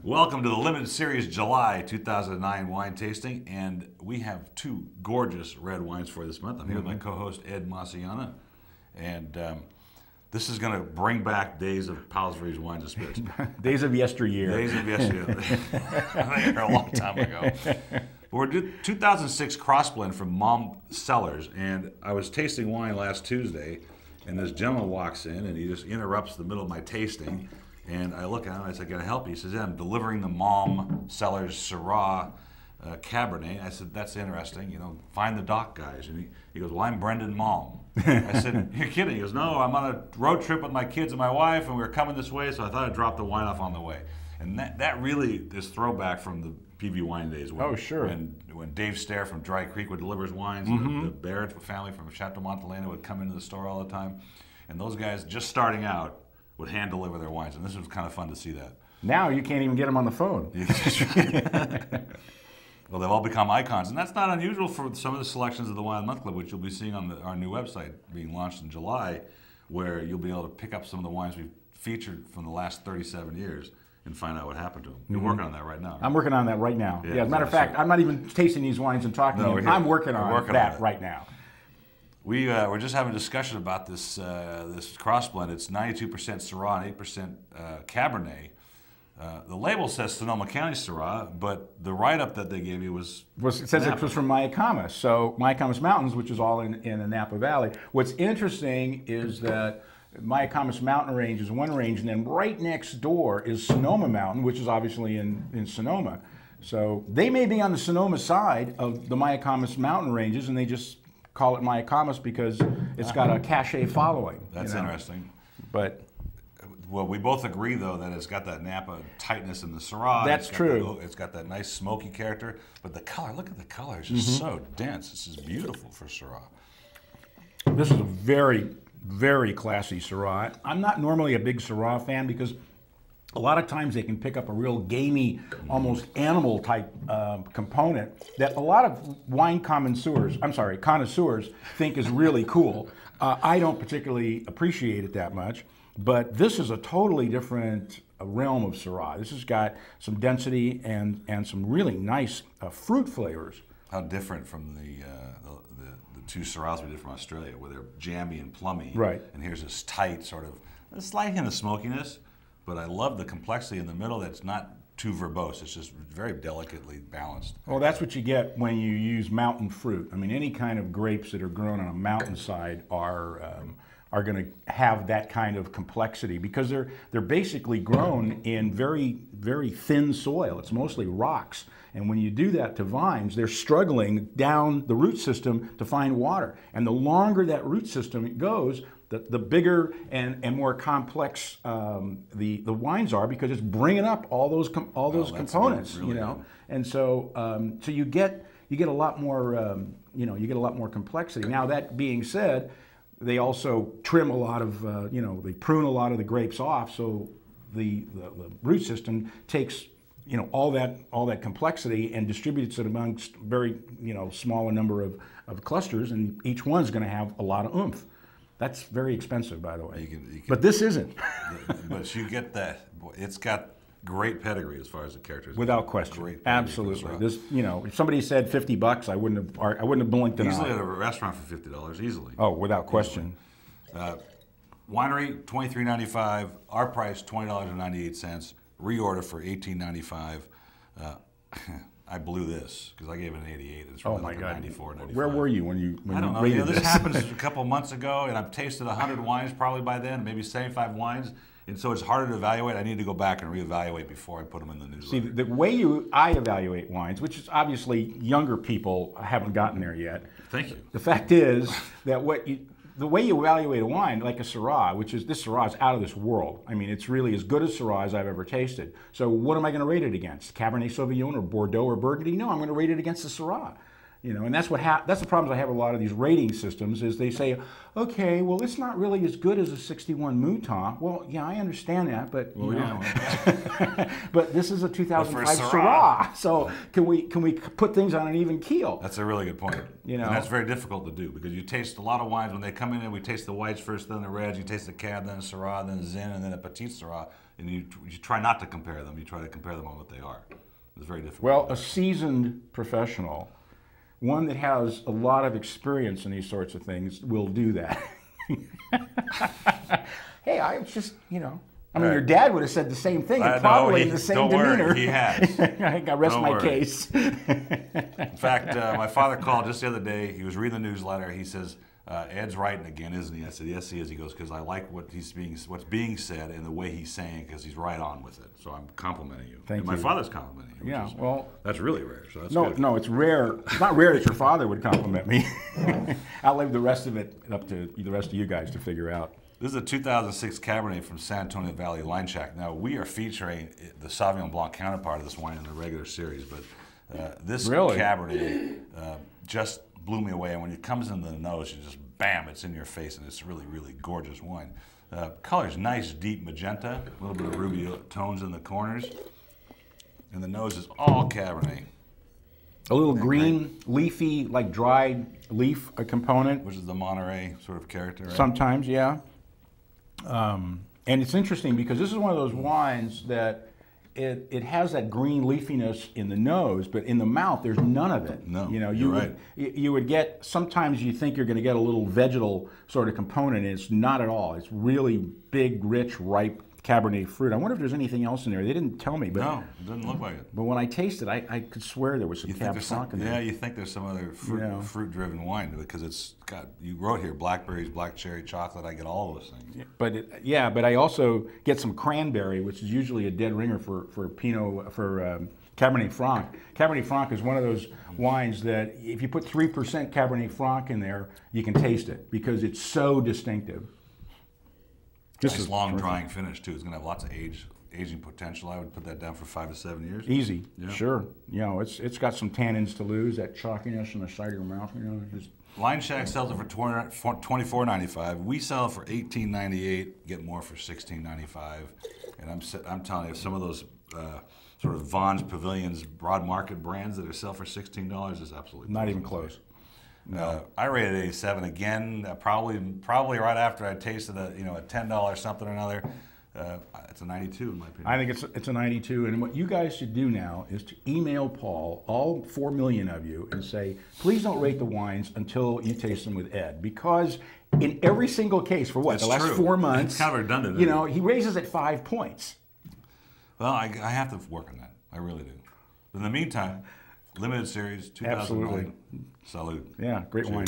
Welcome to the limited series July 2009 wine tasting, and we have two gorgeous red wines for this month. I'm here with my co-host Ed Masciano, and this is going to bring back days of Palisades Wines and Spirits. Days of yesteryear. Days of yesteryear. I think a long time ago. We're doing 2006 cross blend from Malm Cellars, and I was tasting wine last Tuesday, and this gentleman walks in and he just interrupts the middle of my tasting. And I look at him and I said, "Can I help you?" He says, "Yeah, I'm delivering the Malm Cellars Syrah Cabernet." I said, "That's interesting. You know, find the dock guys." And he goes, "Well, I'm Brendan Malm." I said, "You're kidding." He goes, "No, I'm on a road trip with my kids and my wife, and we were coming this way, so I thought I'd drop the wine off on the way." And that really is throwback from the PV wine days. When, oh, sure. When Dave Stair from Dry Creek would deliver his wines, and the Barrett family from Chateau Montelena would come into the store all the time. And those guys, just starting out, would hand deliver their wines, and this was kind of fun to see that. Now you can't even get them on the phone. Well, they've all become icons, and that's not unusual for some of the selections of the Wine Month Club, which you'll be seeing on our new website being launched in July, where you'll be able to pick up some of the wines we've featured from the last 37 years and find out what happened to them. You're working on that right now. Right? I'm working on that right now. Yeah, as a matter of fact, I'm not even tasting these wines and talking to you. I'm working on that right now. We're just having a discussion about this this cross blend. It's 92% Syrah and 8% Cabernet. The label says Sonoma County Syrah, but the write-up that they gave you it says Napa. It was from Mayacamas. So Mayacamas Mountains, which is all in the Napa Valley. What's interesting is that Mayacamas Mountain Range is one range, and then right next door is Sonoma Mountain, which is obviously in Sonoma. So they may be on the Sonoma side of the Mayacamas Mountain Ranges, and they just call it Mayacamas because it's got a cachet following. That's interesting. But well, we both agree though that it's got that Napa tightness in the Syrah. That's true. It's got that nice smoky character, but the color, look at the color, it's just so dense. This is beautiful for Syrah. This is a very, very classy Syrah. I'm not normally a big Syrah fan because a lot of times they can pick up a real gamey, almost animal type component that a lot of wine connoisseurs think is really cool. I don't particularly appreciate it that much, but this is a totally different realm of Syrah. This has got some density and some really nice fruit flavors. How different from the two Syrahs we did from Australia, where they're jammy and plummy. Right. And here's this tight sort of, a slight hint of smokiness. But I love the complexity in the middle that's not too verbose. It's just very delicately balanced. Well, that's what you get when you use mountain fruit. I mean, any kind of grapes that are grown on a mountainside are going to have that kind of complexity because they're basically grown in very, very thin soil. It's mostly rocks. And when you do that to vines, they're struggling down the root system to find water. And the longer that root system goes, the bigger and more complex the wines are because it's bringing up all those components, really, you know, good. And so so you get a lot more you get a lot more complexity. Now that being said, they also trim a lot of they prune a lot of the grapes off, so the root system takes all that complexity and distributes it amongst very smaller number of clusters, and each one's going to have a lot of oomph. That's very expensive, by the way. You can, but this isn't. But you get that. It's got great pedigree as far as the characters. Without question. Absolutely. This, if somebody said $50, I wouldn't have blinked an eye. Easily at a restaurant for $50, easily. Oh, without question. Winery $23.95. Our price $20.98. Reorder for $18.95. I blew this because I gave it an 88. It's really like 94, 95. Where were you when you I don't know. rated This this? happened a couple months ago, and I've tasted 100 wines probably by then, maybe 75 wines, and so it's harder to evaluate. I need to go back and reevaluate before I put them in the newsletter. See, the way I evaluate wines, which is obviously younger people haven't gotten there yet. Thank you. The fact is that the way you evaluate a wine, like a Syrah, which is, this Syrah is out of this world. I mean, it's really as good as Syrah as I've ever tasted. So what am I going to rate it against? Cabernet Sauvignon or Bordeaux or Burgundy? No, I'm going to rate it against the Syrah. And that's that's the problems I have with a lot of these rating systems is they say, okay, well, it's not really as good as a 61 Mouton. Well, yeah, I understand that, but but this is a 2005 Syrah. So can we put things on an even keel? That's a really good point. And that's very difficult to do because you taste a lot of wines when they come in and we taste the whites first, then the reds, you taste the Cab, then the Syrah, then the Zin, and then the Petit Syrah. and you try not to compare them. You try to compare them on what they are. It's very difficult. Well, a seasoned professional, one that has a lot of experience in these sorts of things, will do that. Hey, I was just, you know, I mean, your dad would have said the same thing, and probably in the same demeanor. Worry, he has. I rest my case. In fact, my father called just the other day. He was reading the newsletter. He says, Ed's writing again, isn't he? I said, yes, he is. He goes, because I like what's being said and the way he's saying it, because he's right on with it. So I'm complimenting you. Thank you. My father's complimenting you. Yeah, well, that's really rare. So that's no, good. no, it's rare. It's not rare that your father would compliment me. I'll leave the rest of it up to the rest of you guys to figure out. This is a 2006 Cabernet from San Antonio Valley Line Shack. Now, we are featuring the Sauvignon Blanc counterpart of this wine in the regular series, but this Cabernet just blew me away. And when it comes into the nose, you just, bam, it's in your face, and it's really, really gorgeous wine. Color's nice, deep magenta, a little bit of ruby tones in the corners. And the nose is all Cabernet. A little green, leafy, like dried leaf component. Which is the Monterey sort of character, right? Sometimes, yeah. And it's interesting because this is one of those wines that it has that green leafiness in the nose, but in the mouth there's none of it. No, you know, you would get, sometimes you think you're going to get a little vegetal sort of component, and it's not at all. It's really big, rich, ripe Cabernet fruit. I wonder if there's anything else in there. They didn't tell me, but no, it doesn't look like it. But when I tasted, I could swear there was some Cab Franc in there. Yeah, you think there's some other fruit-driven wine because it's got. You wrote here blackberries, black cherry, chocolate. I get all those things. Yeah, but I also get some cranberry, which is usually a dead ringer for Cabernet Franc. Cabernet Franc is one of those wines that if you put 3% Cabernet Franc in there, you can taste it because it's so distinctive. This is long drying finish too. It's going to have lots of aging potential. I would put that down for 5 to 7 years. Easy, yeah. Sure. You know, it's got some tannins to lose, that chalkiness on the side of your mouth. You know, just. Line Shack sells it for $24.95. We sell it for $18.98. Get more for $16.95. And I'm telling you, some of those sort of Vaughn's, Pavilions, broad market brands that are sell for $16 is absolutely not even close. No. I rated 87 again. Probably right after I tasted a $10 something or another. It's a 92 in my opinion. I think it's a 92. And what you guys should do now is to email Paul, all 4 million of you, and say, please don't rate the wines until you taste them with Ed, because in every single case for the last 4 months, it's kind of redundant. You know, he raises it 5 points. Well, I have to work on that. I really do. But in the meantime, limited series, 2009. Absolutely. Salud. Yeah, great wine.